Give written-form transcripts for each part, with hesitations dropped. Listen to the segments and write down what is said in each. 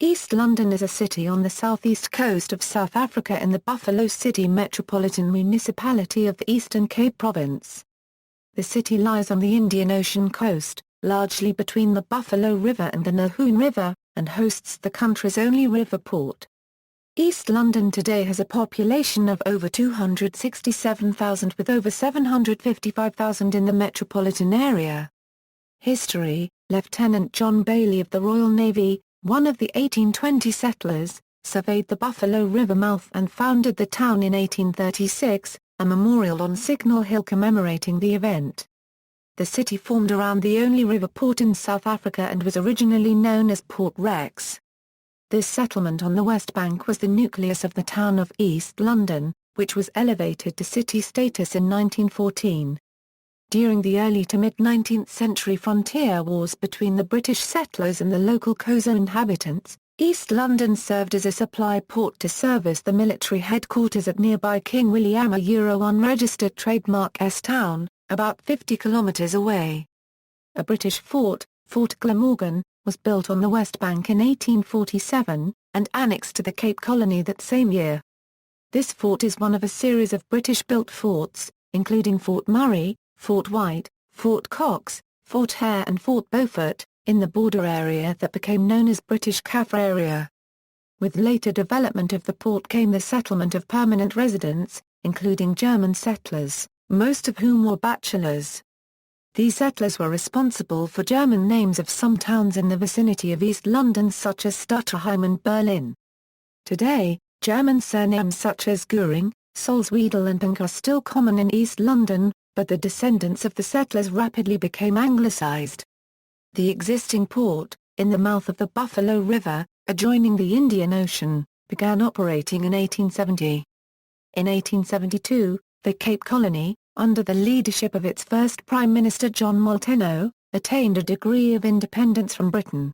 East London is a city on the southeast coast of South Africa in the Buffalo City Metropolitan Municipality of the Eastern Cape Province. The city lies on the Indian Ocean coast, largely between the Buffalo River and the Nahoon River, and hosts the country's only river port. East London today has a population of over 267,000 with over 755,000 in the metropolitan area. History: Lieutenant John Bailey of the Royal Navy, one of the 1820 settlers, surveyed the Buffalo River mouth and founded the town in 1836, a memorial on Signal Hill commemorating the event. The city formed around the only river port in South Africa and was originally known as Port Rex. This settlement on the West Bank was the nucleus of the town of East London, which was elevated to city status in 1914. During the early to mid-19th century frontier wars between the British settlers and the local Xhosa inhabitants, East London served as a supply port to service the military headquarters at nearby King William unregistered trademark S-Town, about 50 kilometres away. A British fort, Fort Glamorgan, was built on the West Bank in 1847, and annexed to the Cape Colony that same year. This fort is one of a series of British-built forts, including Fort Murray, Fort White, Fort Cox, Fort Hare and Fort Beaufort, in the border area that became known as British Kaffir area. With later development of the port came the settlement of permanent residents, including German settlers, most of whom were bachelors. These settlers were responsible for German names of some towns in the vicinity of East London such as Stutterheim and Berlin. Today, German surnames such as Göring, Salzwedel and Pink are still common in East London, but the descendants of the settlers rapidly became anglicised. The existing port, in the mouth of the Buffalo River, adjoining the Indian Ocean, began operating in 1870. In 1872, the Cape Colony, under the leadership of its first Prime Minister John Molteno, attained a degree of independence from Britain.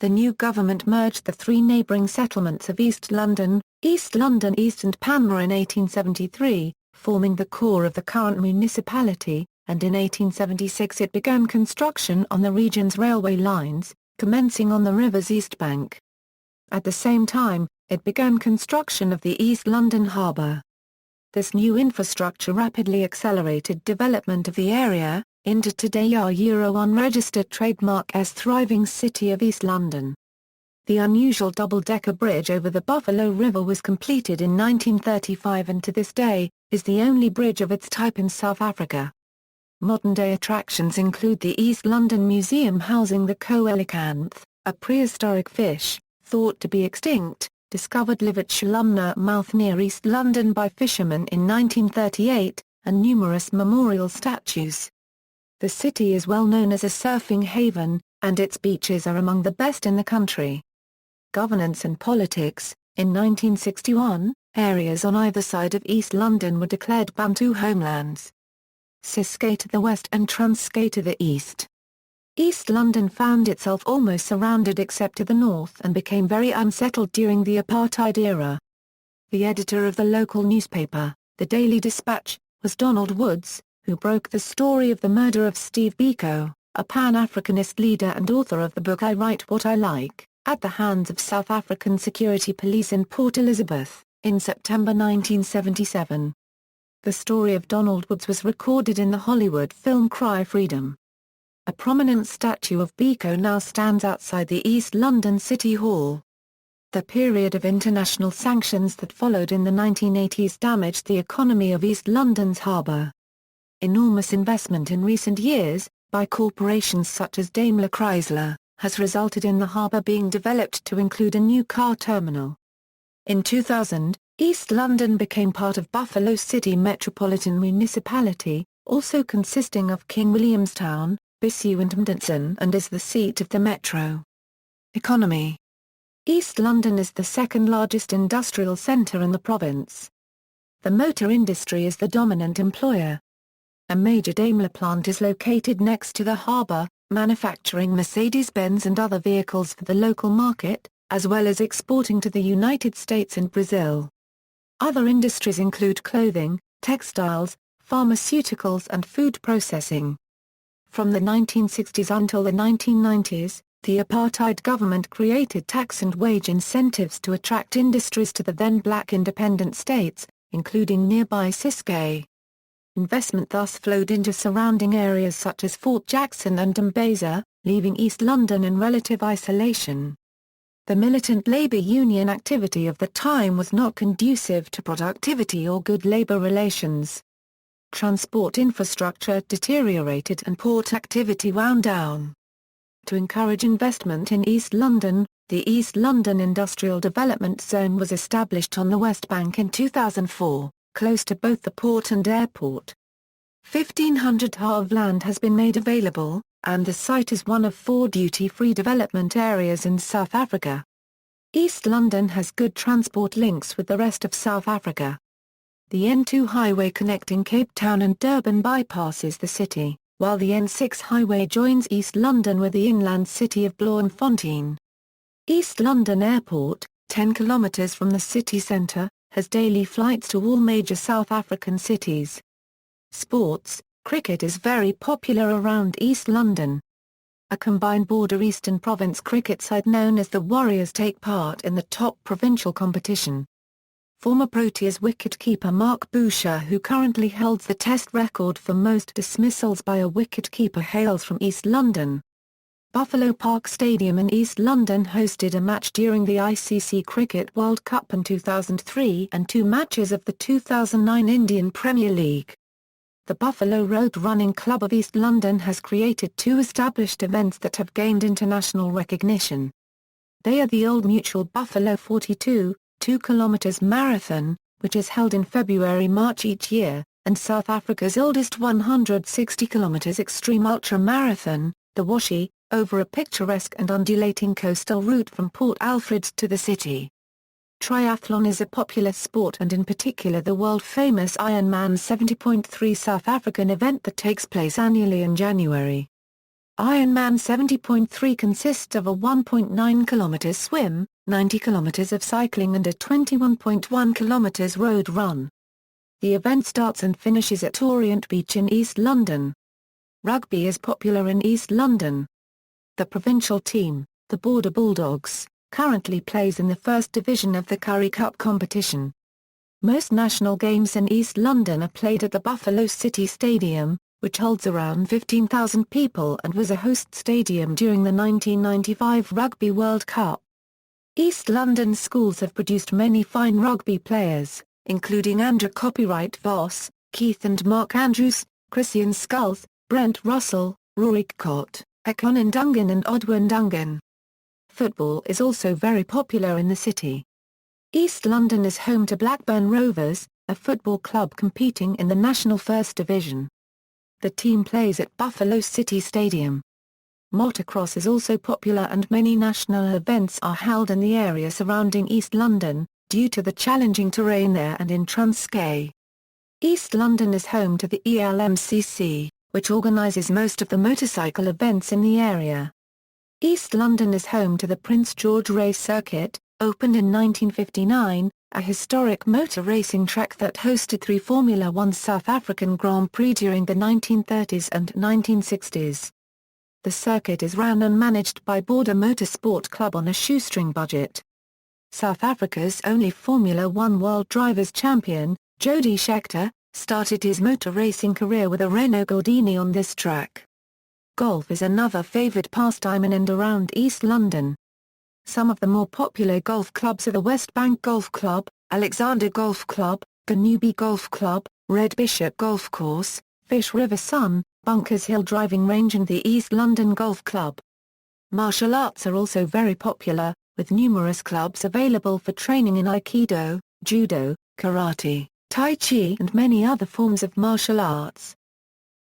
The new government merged the three neighbouring settlements of East London East and Panmure in 1873, forming the core of the current municipality, and in 1876 it began construction on the region's railway lines, commencing on the river's east bank. At the same time, it began construction of the East London Harbour. This new infrastructure rapidly accelerated development of the area, into today our unregistered trademark as thriving city of East London. The unusual double-decker bridge over the Buffalo River was completed in 1935 and to this day, is the only bridge of its type in South Africa. Modern-day attractions include the East London Museum housing the coelacanth, a prehistoric fish, thought to be extinct, discovered live at Shalumna Mouth near East London by fishermen in 1938, and numerous memorial statues. The city is well known as a surfing haven, and its beaches are among the best in the country. Governance and politics: in 1961, areas on either side of East London were declared Bantu homelands. Ciskei to the west and Transkei to the east. East London found itself almost surrounded except to the north and became very unsettled during the apartheid era. The editor of the local newspaper, the Daily Dispatch, was Donald Woods, who broke the story of the murder of Steve Biko, a Pan-Africanist leader and author of the book I Write What I Like, at the hands of South African security police in Port Elizabeth, in September 1977. The story of Donald Woods was recorded in the Hollywood film Cry Freedom. A prominent statue of Biko now stands outside the East London City Hall. The period of international sanctions that followed in the 1980s damaged the economy of East London's harbour. Enormous investment in recent years, by corporations such as Daimler Chrysler, has resulted in the harbour being developed to include a new car terminal. In 2000, East London became part of Buffalo City Metropolitan Municipality, also consisting of King Williamstown, Bissau and Mdnson, and is the seat of the metro. Economy: East London is the second largest industrial centre in the province. The motor industry is the dominant employer. A major Daimler plant is located next to the harbour, manufacturing Mercedes-Benz and other vehicles for the local market, as well as exporting to the United States and Brazil. Other industries include clothing, textiles, pharmaceuticals and food processing. From the 1960s until the 1990s, The apartheid government created tax and wage incentives to attract industries to the then black independent states, including nearby Ciskei. Investment thus flowed into surrounding areas such as Fort Jackson and Mbasa, leaving East London in relative isolation. The militant labour union activity of the time was not conducive to productivity or good labour relations. Transport infrastructure deteriorated and port activity wound down. To encourage investment in East London, the East London Industrial Development Zone was established on the West Bank in 2004, close to both the port and airport. 1,500 ha of land has been made available, and the site is one of 4 duty-free development areas in South Africa. East London has good transport links with the rest of South Africa. The N2 highway connecting Cape Town and Durban bypasses the city, while the N6 highway joins East London with the inland city of Bloemfontein. East London Airport, 10 kilometres from the city centre, has daily flights to all major South African cities. Sports: cricket is very popular around East London. A combined border Eastern Province cricket side known as the Warriors take part in the top provincial competition. Former Proteas wicket-keeper Mark Boucher, who currently holds the Test record for most dismissals by a wicket-keeper, hails from East London. Buffalo Park Stadium in East London hosted a match during the ICC Cricket World Cup in 2003 and 2 matches of the 2009 Indian Premier League. The Buffalo Road Running Club of East London has created 2 established events that have gained international recognition. They are the Old Mutual Buffalo 42, 2 km marathon, which is held in February-March each year, and South Africa's oldest 160 km extreme ultra marathon, the Washi, over a picturesque and undulating coastal route from Port Alfred to the city. Triathlon is a popular sport, and in particular the world-famous Ironman 70.3 South African event that takes place annually in January. Ironman 70.3 consists of a 1.9 km swim, 90 km of cycling and a 21.1 km road run. The event starts and finishes at Orient Beach in East London. Rugby is popular in East London. The provincial team, the Border Bulldogs, currently plays in the first division of the Currie Cup competition. Most national games in East London are played at the Buffalo City Stadium, which holds around 15,000 people and was a host stadium during the 1995 Rugby World Cup. East London schools have produced many fine rugby players, including Andrew Copyright Voss, Keith and Mark Andrews, Christian Sculls, Brent Russell, Rory Cott, Ekon Dungan and Odwin Dungan. Football is also very popular in the city. East London is home to Blackburn Rovers, a football club competing in the National First Division. The team plays at Buffalo City Stadium. Motocross is also popular and many national events are held in the area surrounding East London, due to the challenging terrain there and in Transkei. East London is home to the ELMCC, which organises most of the motorcycle events in the area. East London is home to the Prince George Race Circuit, opened in 1959, a historic motor racing track that hosted 3 Formula One South African Grand Prix during the 1930s and 1960s. The circuit is run and managed by Border Motorsport Club on a shoestring budget. South Africa's only Formula One World Drivers' Champion, Jody Scheckter, started his motor racing career with a Renault Gordini on this track. Golf is another favoured pastime in and around East London. Some of the more popular golf clubs are the West Bank Golf Club, Alexander Golf Club, Ganubi Golf Club, Red Bishop Golf Course, Fish River Sun, Bunkers Hill Driving Range and the East London Golf Club. Martial arts are also very popular, with numerous clubs available for training in Aikido, Judo, Karate, Tai Chi and many other forms of martial arts.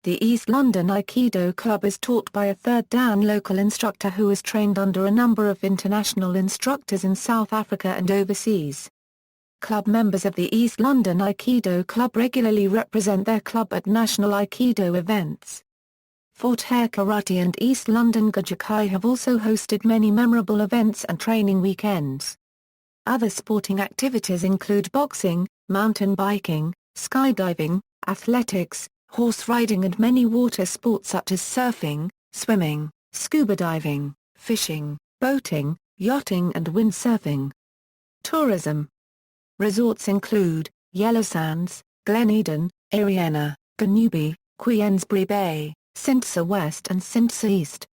The East London Aikido Club is taught by a third Dan local instructor who is trained under a number of international instructors in South Africa and overseas. Club members of the East London Aikido Club regularly represent their club at national Aikido events. Fort Hare Karate and East London Gajakai have also hosted many memorable events and training weekends. Other sporting activities include boxing, mountain biking, skydiving, athletics, horse riding and many water sports such as surfing, swimming, scuba diving, fishing, boating, yachting and windsurfing. Tourism. Resorts include Yellow Sands, Glen Eden, Ariana, Ganubi, Queensbury Bay, Sintsa West and Sintsa East.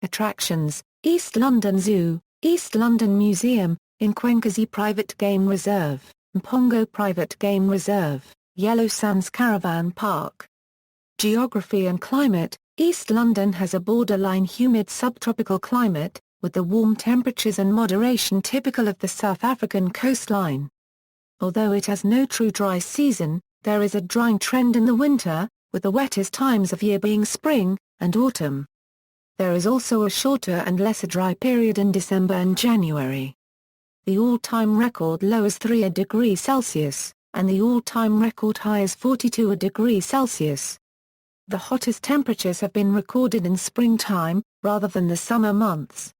Attractions, East London Zoo, East London Museum, Nkwenkwezi Private Game Reserve, Mpongo Private Game Reserve, Yellow Sands Caravan Park. Geography and climate, East London has a borderline humid subtropical climate, with the warm temperatures and moderation typical of the South African coastline. Although it has no true dry season, there is a drying trend in the winter, with the wettest times of year being spring and autumn. There is also a shorter and lesser dry period in December and January. The all-time record low is 3 degrees Celsius, and the all-time record high is 42 degrees Celsius. The hottest temperatures have been recorded in springtime, rather than the summer months.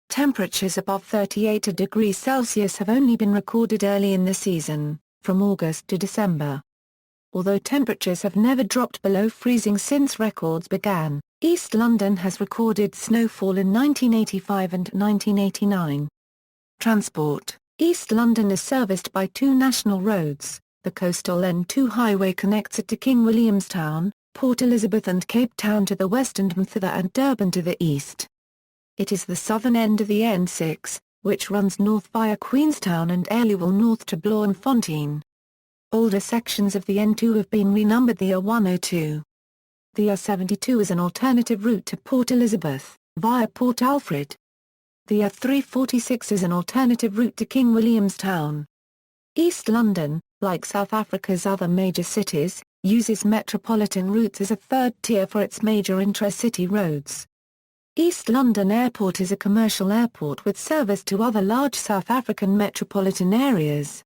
Temperatures above 38 degrees Celsius have only been recorded early in the season, from August to December. Although temperatures have never dropped below freezing since records began, East London has recorded snowfall in 1985 and 1989. Transport. East London is serviced by 2 national roads. The coastal N2 highway connects it to King Williamstown, Port Elizabeth and Cape Town to the west and Mthitha and Durban to the east. It is the southern end of the N6, which runs north via Queenstown and Airlieville north to Bloemfontein. Older sections of the N2 have been renumbered the A102. The A72 is an alternative route to Port Elizabeth, via Port Alfred. The A346 is an alternative route to King Williamstown. East London, like South Africa's other major cities, uses metropolitan routes as a third tier for its major intra-city roads. East London Airport is a commercial airport with service to other large South African metropolitan areas.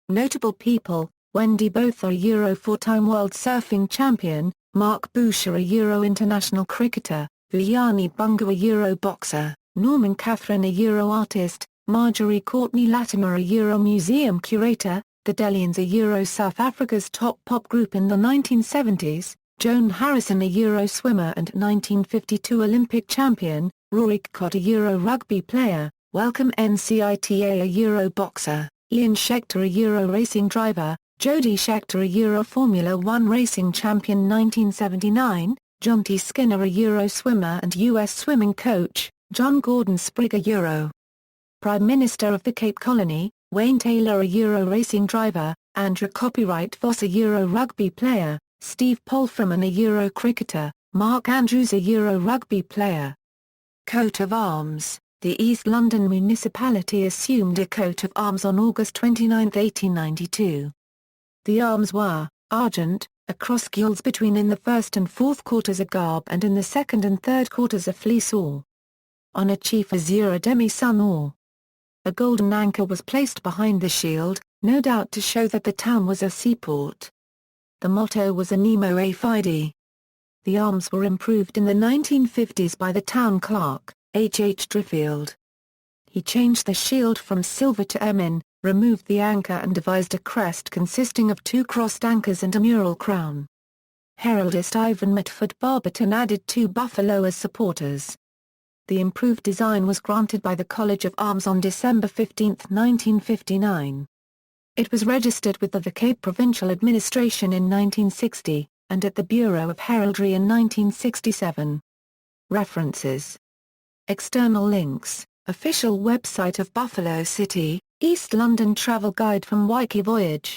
Notable people: Wendy Botha, a Euro 4-time World Surfing Champion, Mark Boucher, a Euro international cricketer, Vuyani Bunga, a Euro boxer, Norman Catherine, a Euro artist, Marjorie Courtney Latimer, a Euro museum curator, The Delians, a Euro South Africa's top pop group in the 1970s, Joan Harrison, a Euro swimmer and 1952 Olympic champion, Rory Cott, a Euro rugby player, Welcome Ncita, a Euro boxer, Ian Scheckter, a Euro racing driver, Jody Scheckter, a Euro Formula One racing champion 1979, John T. Skinner, a Euro swimmer and U.S. swimming coach, John Gordon Sprigg, a Euro Prime Minister of the Cape Colony, Wayne Taylor, a Euro racing driver, Andrew Copyright Voss, a Euro rugby player, Steve Polframan, a Euro cricketer, Mark Andrews, a Euro rugby player. Coat of Arms. The East London Municipality assumed a coat of arms on August 29, 1892. The arms were argent, across gules between in the first and fourth quarters a garb and in the second and third quarters a fleece or. On a chief azure a demi-sun or. A golden anchor was placed behind the shield, no doubt to show that the town was a seaport. The motto was Animo a Fide. The arms were improved in the 1950s by the town clerk, H. H. Driffield. He changed the shield from silver to ermine, removed the anchor and devised a crest consisting of 2 crossed anchors and a mural crown. Heraldist Ivan Mitford Barberton added 2 buffalo as supporters. The improved design was granted by the College of Arms on December 15, 1959. It was registered with the Cape Provincial Administration in 1960, and at the Bureau of Heraldry in 1967. References. External links: Official website of Buffalo City, East London travel guide from Wiki Voyage.